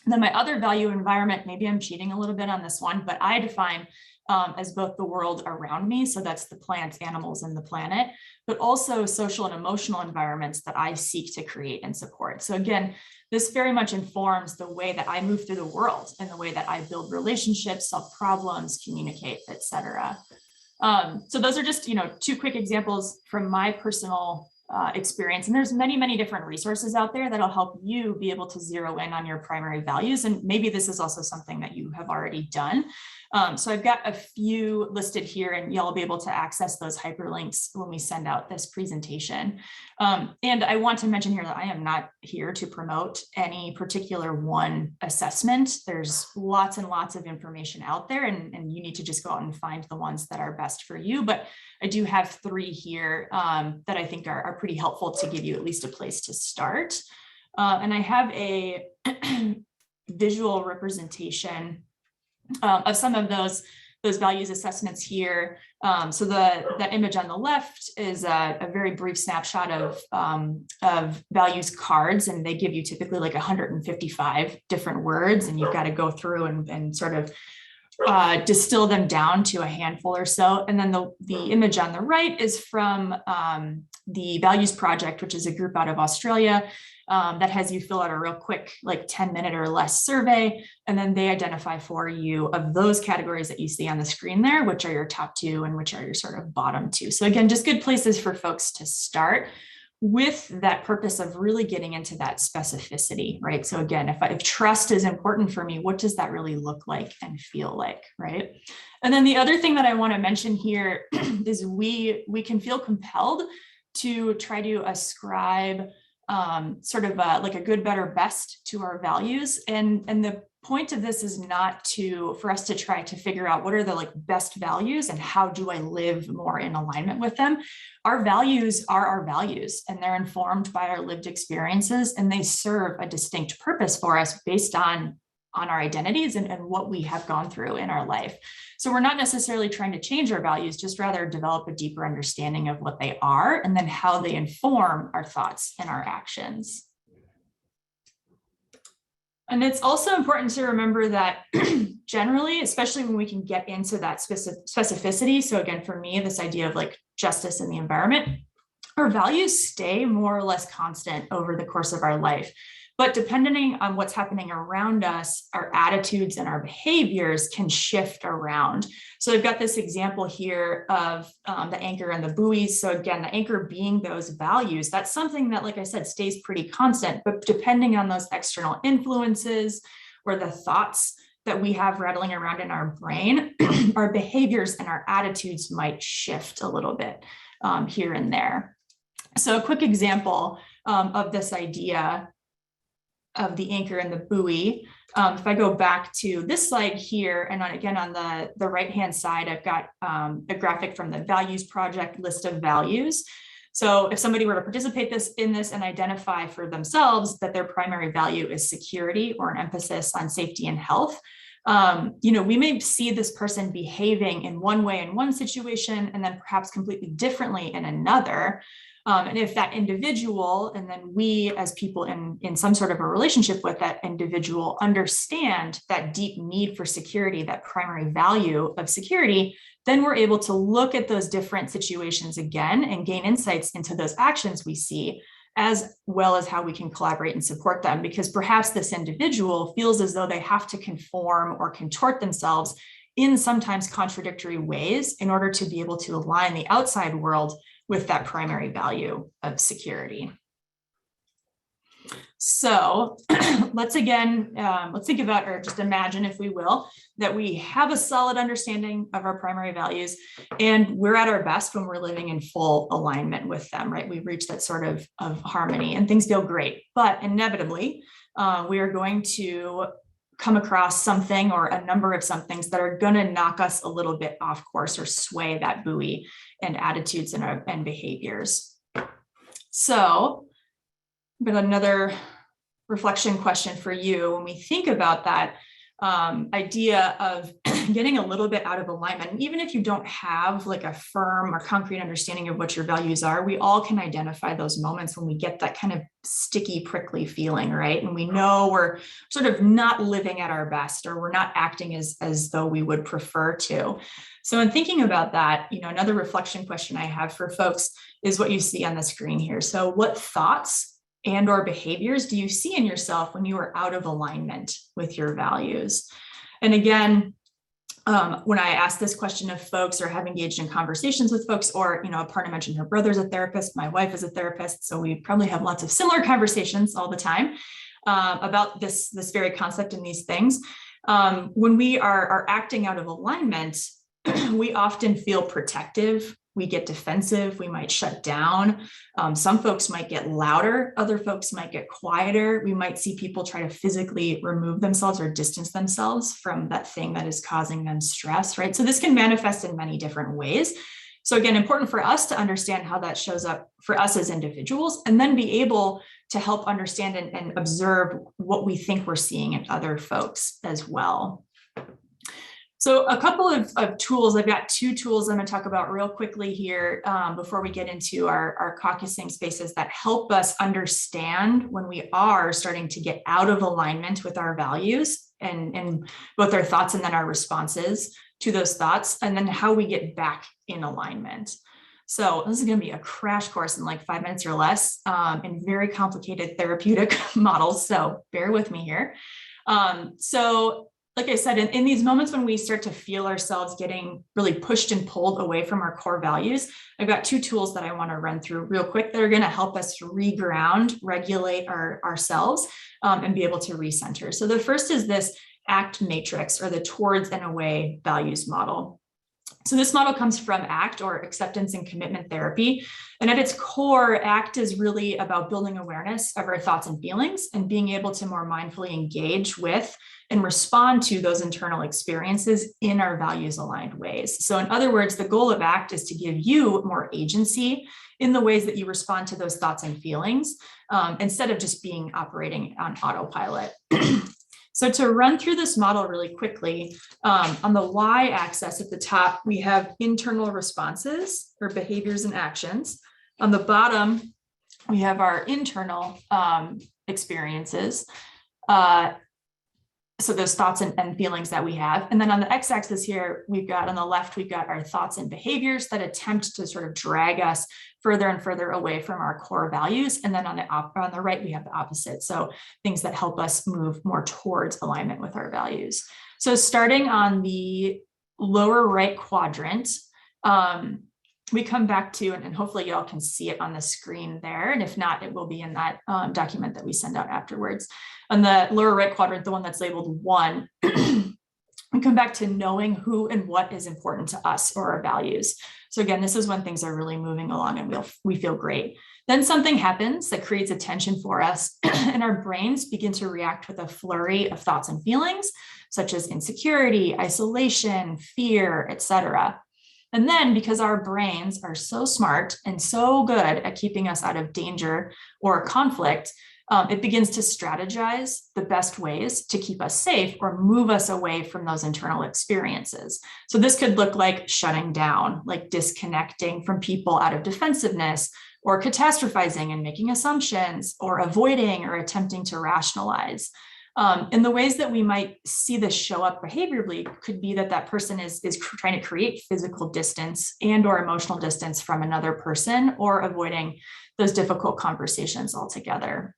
And then my other value environment, maybe I'm cheating a little bit on this one, but I define as both the world around me, so that's the plants, animals, and the planet, but also social and emotional environments that I seek to create and support. So again, this very much informs the way that I move through the world and the way that I build relationships, solve problems, communicate, etc. So those are just, 2 quick examples from my personal experience. And there's many, many different resources out there that'll help you be able to zero in on your primary values. And maybe this is also something that you have already done. So I've got a few listed here, and y'all will be able to access those hyperlinks when we send out this presentation. And I want to mention here that I am not here to promote any particular one assessment. There's lots and lots of information out there, and you need to just go out and find the ones that are best for you. But I do have 3 here that I think are pretty helpful to give you at least a place to start. And I have a visual representation of some of those values assessments here. So that image on the left is a very brief snapshot of values cards, and they give you typically like 155 different words, and you've got to go through and sort of distill them down to a handful or so. And then the image on the right is from the Values Project, which is a group out of Australia that has you fill out a real quick, like 10-minute or less survey. And then they identify for you of those categories that you see on the screen there, which are your top 2 and which are your sort of bottom 2. So again, just good places for folks to start with that purpose of really getting into that specificity, right? So again, if trust is important for me, what does that really look like and feel like, right? And then the other thing that I want to mention here is we can feel compelled to try to ascribe sort of like a good, better, best to our values. And the point of this is not for us to try to figure out what are the best values and how do I live more in alignment with them. Our values are our values, and they're informed by our lived experiences, and they serve a distinct purpose for us based on our identities and what we have gone through in our life. So we're not necessarily trying to change our values, just rather develop a deeper understanding of what they are and then how they inform our thoughts and our actions. And it's also important to remember that generally, especially when we can get into that specificity. So again, for me, this idea of justice in the environment, our values stay more or less constant over the course of our life. But depending on what's happening around us, our attitudes and our behaviors can shift around. So I've got this example here of the anchor and the buoys. So again, the anchor being those values, that's something that, like I said, stays pretty constant, but depending on those external influences or the thoughts that we have rattling around in our brain, our behaviors and our attitudes might shift a little bit here and there. So a quick example of this idea the anchor and the buoy. If I go back to this slide here, and again, on the right-hand side, I've got a graphic from the Values Project list of values. So if somebody were to participate in this and identify for themselves that their primary value is security or an emphasis on safety and health, we may see this person behaving in one way in one situation and then perhaps completely differently in another. And if that individual, and then we as people in some sort of a relationship with that individual, understand that deep need for security, that primary value of security, then we're able to look at those different situations again and gain insights into those actions we see, as well as how we can collaborate and support them, because perhaps this individual feels as though they have to conform or contort themselves in sometimes contradictory ways in order to be able to align the outside world with that primary value of security. So let's think about, or just imagine, if we will, that we have a solid understanding of our primary values and we're at our best when we're living in full alignment with them, right? We've reached that sort of harmony and things feel great, but inevitably we are going to come across something or a number of somethings that are going to knock us a little bit off course or sway that buoy and attitudes and behaviors. So, but another reflection question for you when we think about that idea of getting a little bit out of alignment. And even if you don't have like a firm or concrete understanding of what your values are, we all can identify those moments when we get that kind of sticky, prickly feeling, right? And we know we're sort of not living at our best, or we're not acting as though we would prefer to. So in thinking about that, another reflection question I have for folks is what you see on the screen here. So what thoughts and or behaviors do you see in yourself when you are out of alignment with your values? And again, when I ask this question of folks or have engaged in conversations with folks, or, Aparna mentioned her brother's a therapist, my wife is a therapist, so we probably have lots of similar conversations all the time about this very concept and these things. When we are acting out of alignment, we often feel protective. We get defensive, we might shut down. Some folks might get louder, other folks might get quieter. We might see people try to physically remove themselves or distance themselves from that thing that is causing them stress, right? So this can manifest in many different ways. So again, important for us to understand how that shows up for us as individuals, and then be able to help understand and observe what we think we're seeing in other folks as well. So a couple of tools, I've got two tools I'm going to talk about real quickly here before we get into our caucusing spaces that help us understand when we are starting to get out of alignment with our values and both our thoughts and then our responses to those thoughts, and then how we get back in alignment. So this is going to be a crash course in like 5 minutes or less in very complicated therapeutic models. So bear with me here. So like I said, in these moments when we start to feel ourselves getting really pushed and pulled away from our core values, I've got two tools that I want to run through real quick that are going to help us to reground, regulate ourselves, and be able to recenter. So the first is this ACT matrix, or the towards and away values model. So this model comes from ACT, or acceptance and commitment therapy. And at its core, ACT is really about building awareness of our thoughts and feelings and being able to more mindfully engage with and respond to those internal experiences in our values aligned ways. So in other words, the goal of ACT is to give you more agency in the ways that you respond to those thoughts and feelings, instead of just being operating on autopilot. So to run through this model really quickly, on the y-axis at the top, we have internal responses or behaviors and actions. On the bottom, we have our internal experiences. So those thoughts and feelings that we have. And then on the x-axis here, on the left, we've got our thoughts and behaviors that attempt to sort of drag us further and further away from our core values. And then on the right, we have the opposite. So things that help us move more towards alignment with our values. So starting on the lower right quadrant, we come back to, and hopefully y'all can see it on the screen there. And if not, it will be in that document that we send out afterwards. On the lower right quadrant, the one that's labeled 1, we come back to knowing who and what is important to us or our values. So again, this is when things are really moving along and we feel great. Then something happens that creates a tension for us and our brains begin to react with a flurry of thoughts and feelings, such as insecurity, isolation, fear, etc. And then because our brains are so smart and so good at keeping us out of danger or conflict, it begins to strategize the best ways to keep us safe or move us away from those internal experiences. So this could look like shutting down, like disconnecting from people out of defensiveness, or catastrophizing and making assumptions, or avoiding or attempting to rationalize. And the ways that we might see this show up behaviorally could be that that person is trying to create physical distance and or emotional distance from another person, or avoiding those difficult conversations altogether.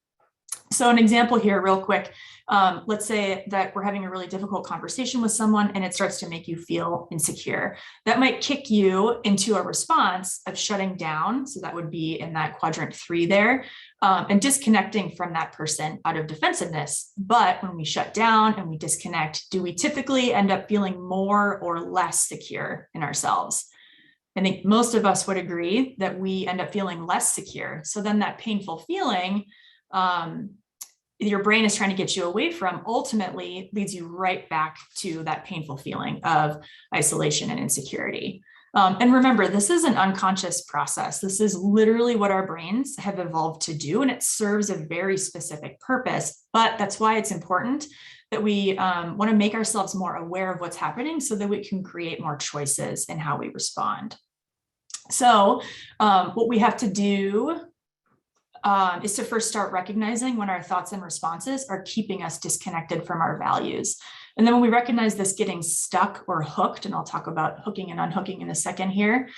So an example here real quick, let's say that we're having a really difficult conversation with someone and it starts to make you feel insecure. That might kick you into a response of shutting down. So that would be in that quadrant 3 there, and disconnecting from that person out of defensiveness. But when we shut down and we disconnect, do we typically end up feeling more or less secure in ourselves? I think most of us would agree that we end up feeling less secure. So then that painful feeling your brain is trying to get you away from ultimately leads you right back to that painful feeling of isolation and insecurity. And remember, this is an unconscious process. This is literally what our brains have evolved to do, and it serves a very specific purpose. But that's why it's important that we want to make ourselves more aware of what's happening so that we can create more choices in how we respond. So what we have to do is to first start recognizing when our thoughts and responses are keeping us disconnected from our values. And then when we recognize this getting stuck or hooked, and I'll talk about hooking and unhooking in a second here,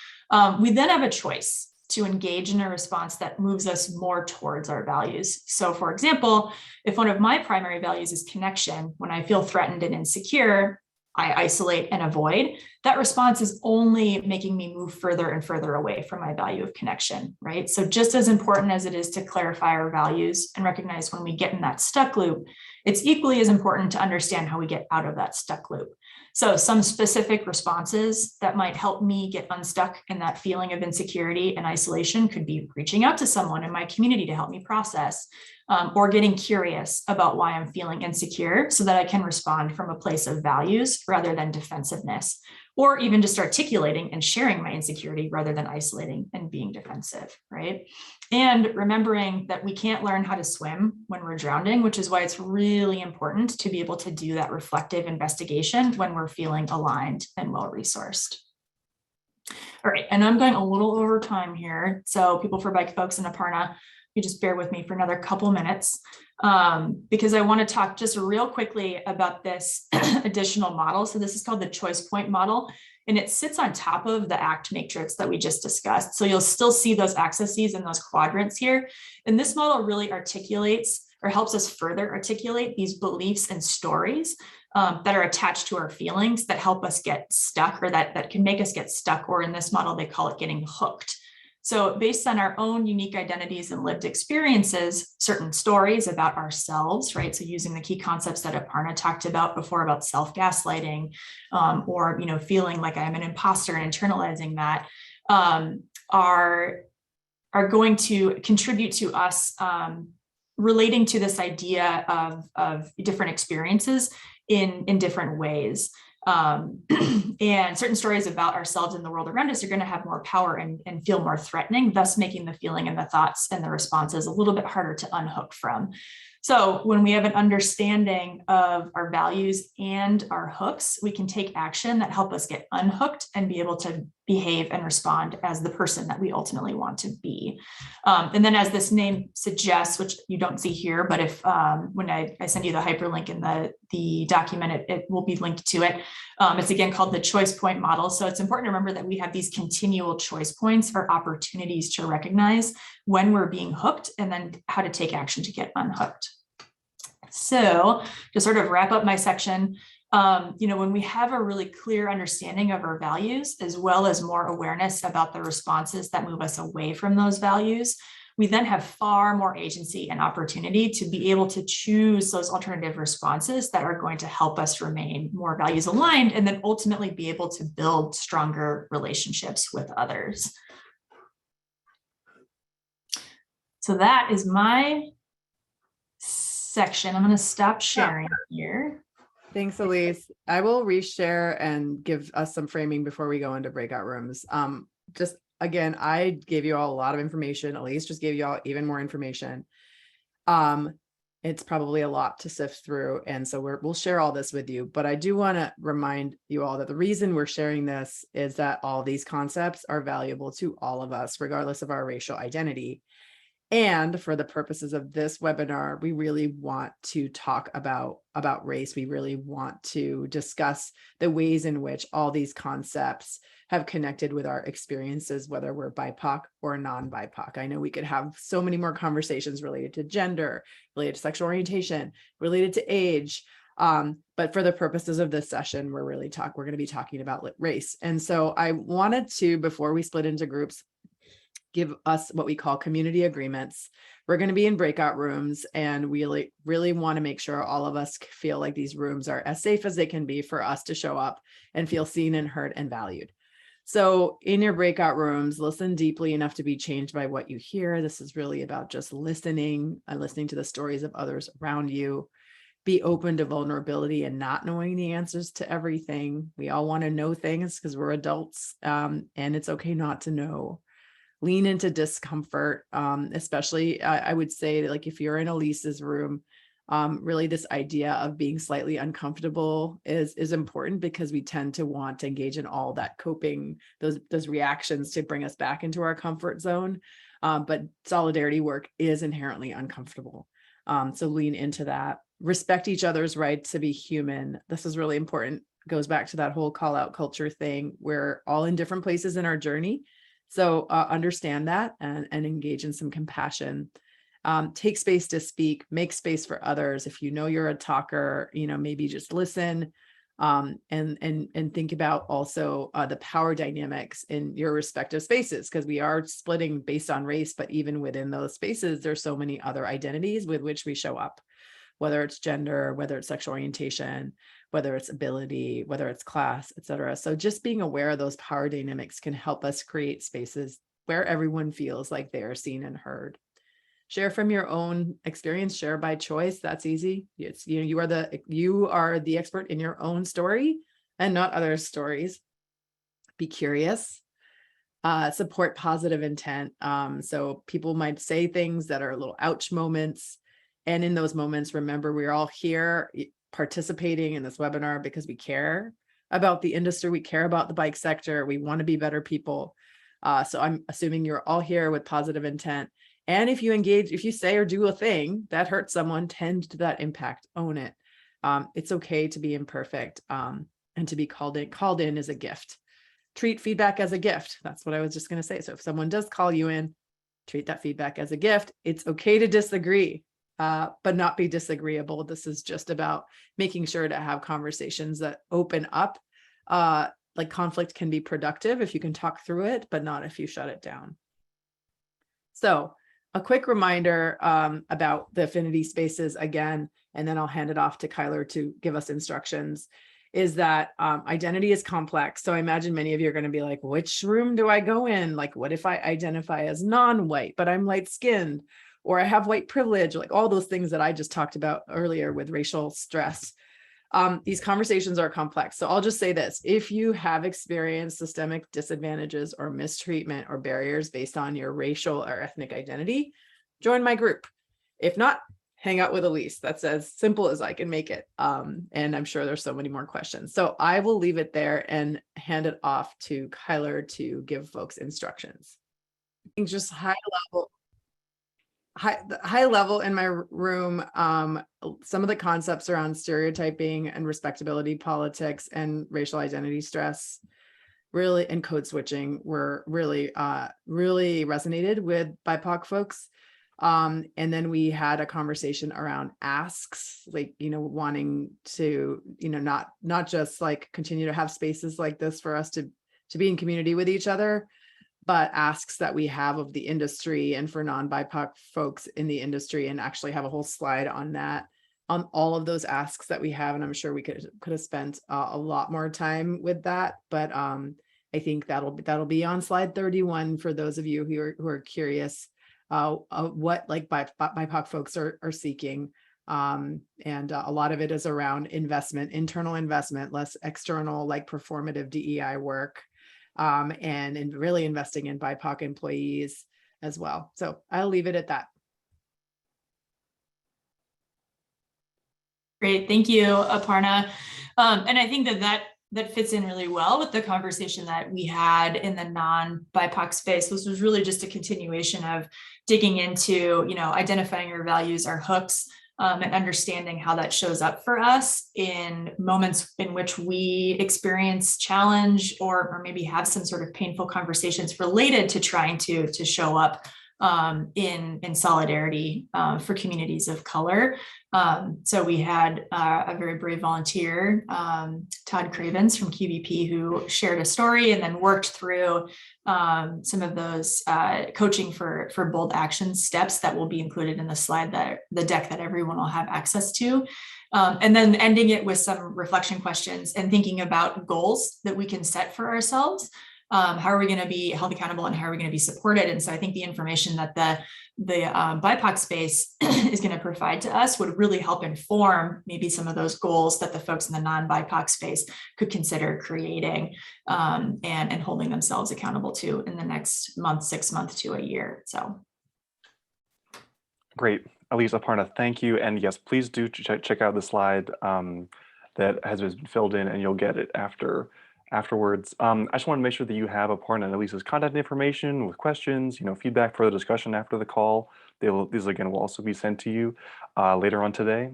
we then have a choice to engage in a response that moves us more towards our values. So for example, if one of my primary values is connection, when I feel threatened and insecure, I isolate and avoid, that response is only making me move further and further away from my value of connection, right? So just as important as it is to clarify our values and recognize when we get in that stuck loop, it's equally as important to understand how we get out of that stuck loop. So some specific responses that might help me get unstuck in that feeling of insecurity and isolation could be reaching out to someone in my community to help me process, or getting curious about why I'm feeling insecure so that I can respond from a place of values rather than defensiveness, or even just articulating and sharing my insecurity rather than isolating and being defensive, right? And remembering that we can't learn how to swim when we're drowning, which is why it's really important to be able to do that reflective investigation when we're feeling aligned and well-resourced. All right, and I'm going a little over time here. So PeopleForBikes folks and Aparna, you just bear with me for another couple minutes, because I want to talk just real quickly about this additional model. So this is called the choice point model, and it sits on top of the ACT matrix that we just discussed. So you'll still see those axes and those quadrants here. And this model really articulates or helps us further articulate these beliefs and stories that are attached to our feelings that help us get stuck, or that can make us get stuck, or in this model, they call it getting hooked. So based on our own unique identities and lived experiences, certain stories about ourselves, right? So using the key concepts that Aparna talked about before about self-gaslighting, or feeling like I'm an imposter and internalizing that, are going to contribute to us relating to this idea of different experiences in different ways. And certain stories about ourselves and the world around us are going to have more power and feel more threatening, thus making the feeling and the thoughts and the responses a little bit harder to unhook from. So when we have an understanding of our values and our hooks, we can take action that help us get unhooked and be able to behave and respond as the person that we ultimately want to be. And then as this name suggests, which you don't see here, but if when I send you the hyperlink in the document, it will be linked to it. It's again called the choice point model. So it's important to remember that we have these continual choice points or opportunities to recognize when we're being hooked and then how to take action to get unhooked. So to sort of wrap up my section, when we have a really clear understanding of our values, as well as more awareness about the responses that move us away from those values, we then have far more agency and opportunity to be able to choose those alternative responses that are going to help us remain more values aligned, and then ultimately be able to build stronger relationships with others. So that is my section. I'm going to stop sharing here. Thanks, Elyse. I will reshare and give us some framing before we go into breakout rooms. Just again, I gave you all a lot of information. Elyse just gave you all even more information. It's probably a lot to sift through. And so we'll share all this with you, but I do want to remind you all that the reason we're sharing this is that all these concepts are valuable to all of us, regardless of our racial identity. And for the purposes of this webinar, we really want to talk about race. We really want to discuss the ways in which all these concepts have connected with our experiences, whether we're BIPOC or non-BIPOC. I know we could have so many more conversations related to gender, related to sexual orientation, related to age. But for the purposes of this session, we're going to be talking about race. And so I wanted to, before we split into groups, give us what we call community agreements. We're going to be in breakout rooms, and we really want to make sure all of us feel like these rooms are as safe as they can be for us to show up and feel seen and heard and valued. So in your breakout rooms, listen deeply enough to be changed by what you hear. This is really about just listening and listening to the stories of others around you. Be open to vulnerability and not knowing the answers to everything. We all want to know things because we're adults, and it's okay not to know. Lean into discomfort, especially I would say, like, if you're in Elise's room, really this idea of being slightly uncomfortable is important, because we tend to want to engage in all that coping, those reactions to bring us back into our comfort zone. But solidarity work is inherently uncomfortable. So lean into that. Respect each other's right to be human. This is really important. Goes back to that whole call out culture thing. We're all in different places in our journey. So understand that and engage in some compassion. Take space to speak, make space for others. If you know you're a talker, maybe just listen, and think about also the power dynamics in your respective spaces, because we are splitting based on race, but even within those spaces, there's so many other identities with which we show up, whether it's gender, whether it's sexual orientation, whether it's ability, whether it's class, et cetera. So just being aware of those power dynamics can help us create spaces where everyone feels like they are seen and heard. Share from your own experience, share by choice. That's easy. It's, you are the expert in your own story and not others' stories. Be curious. Support positive intent. So people might say things that are little ouch moments. And in those moments, remember, we're all here participating in this webinar because we care about the industry. We care about the bike sector. We want to be better people. So I'm assuming you're all here with positive intent. And if you say or do a thing that hurts someone, tend to that impact, own it. It's okay to be imperfect, and to be called in is a gift. Treat feedback as a gift. That's what I was just going to say. So if someone does call you in, treat that feedback as a gift. It's okay to disagree. But not be disagreeable. This is just about making sure to have conversations that open up. Like conflict can be productive if you can talk through it, but not if you shut it down. So a quick reminder about the affinity spaces again, and then I'll hand it off to Kyler to give us instructions, is that identity is complex. So I imagine many of you are going to be like, which room do I go in? Like, what if I identify as non-white, but I'm light-skinned? Or I have white privilege, like all those things that I just talked about earlier with racial stress. These conversations are complex. So I'll just say this: if you have experienced systemic disadvantages or mistreatment or barriers based on your racial or ethnic identity, join my group. If not, hang out with Elyse. That's as simple as I can make it. And I'm sure there's so many more questions. So I will leave it there and hand it off to Kyler to give folks instructions. Just high level in my room, some of the concepts around stereotyping and respectability politics and racial identity stress really, and code switching, were really resonated with BIPOC folks. And then we had a conversation around asks, like, wanting to, not just like continue to have spaces like this for us to be in community with each other, but asks that we have of the industry and for non-BIPOC folks in the industry, and actually have a whole slide on that, on all of those asks that we have. And I'm sure we could have spent a lot more time with that, but I think that'll be on slide 31 for those of you who are curious what like BIPOC folks are seeking. And a lot of it is around investment, internal investment, less external, like performative DEI work, and really investing in BIPOC employees as well. So I'll leave it at that. Great, thank you, Aparna. And I think that fits in really well with the conversation that we had in the non-BIPOC space. This was really just a continuation of digging into, identifying our values, our hooks, and understanding how that shows up for us in moments in which we experience challenge or maybe have some sort of painful conversations related to trying to show up in solidarity for communities of color. So we had a very brave volunteer, Todd Cravens from QVP, who shared a story and then worked through some of those coaching for bold action steps that will be included in the deck that everyone will have access to. And then ending it with some reflection questions and thinking about goals that we can set for ourselves. How are we going to be held accountable and how are we going to be supported? And so I think the information that the BIPOC space is going to provide to us would really help inform maybe some of those goals that the folks in the non-BIPOC space could consider creating and holding themselves accountable to in the next month, 6 months to a year. So. Great. Elyse, Aparna, thank you. And yes, please do check out the slide that has been filled in, and you'll get it afterwards. I just want to make sure that you have Aparna and Elise's contact information with questions, feedback for the discussion after the call. These again will also be sent to you later on today.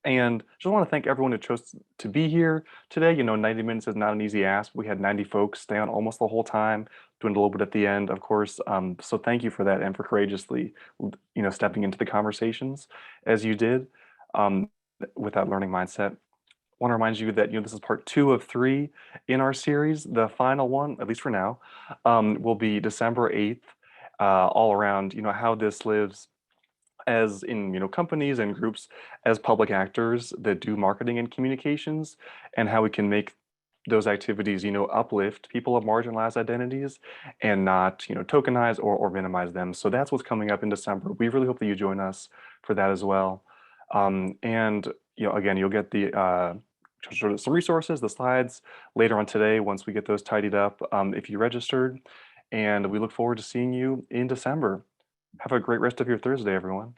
And just want to thank everyone who chose to be here today. 90 minutes is not an easy ask. We had 90 folks stay on almost the whole time, doing a little bit at the end, of course. So thank you for that and for courageously, stepping into the conversations as you did with that learning mindset. Want to remind you that this is part 2 of 3 in our series. The final one, at least for now, will be December 8th, all around how this lives as in companies and groups as public actors that do marketing and communications, and how we can make those activities uplift people of marginalized identities and not tokenize or minimize them. So that's what's coming up in December. We really hope that you join us for that as well. And again, you'll get the some resources, the slides later on today once we get those tidied up if you registered. And we look forward to seeing you in December. Have a great rest of your Thursday, everyone.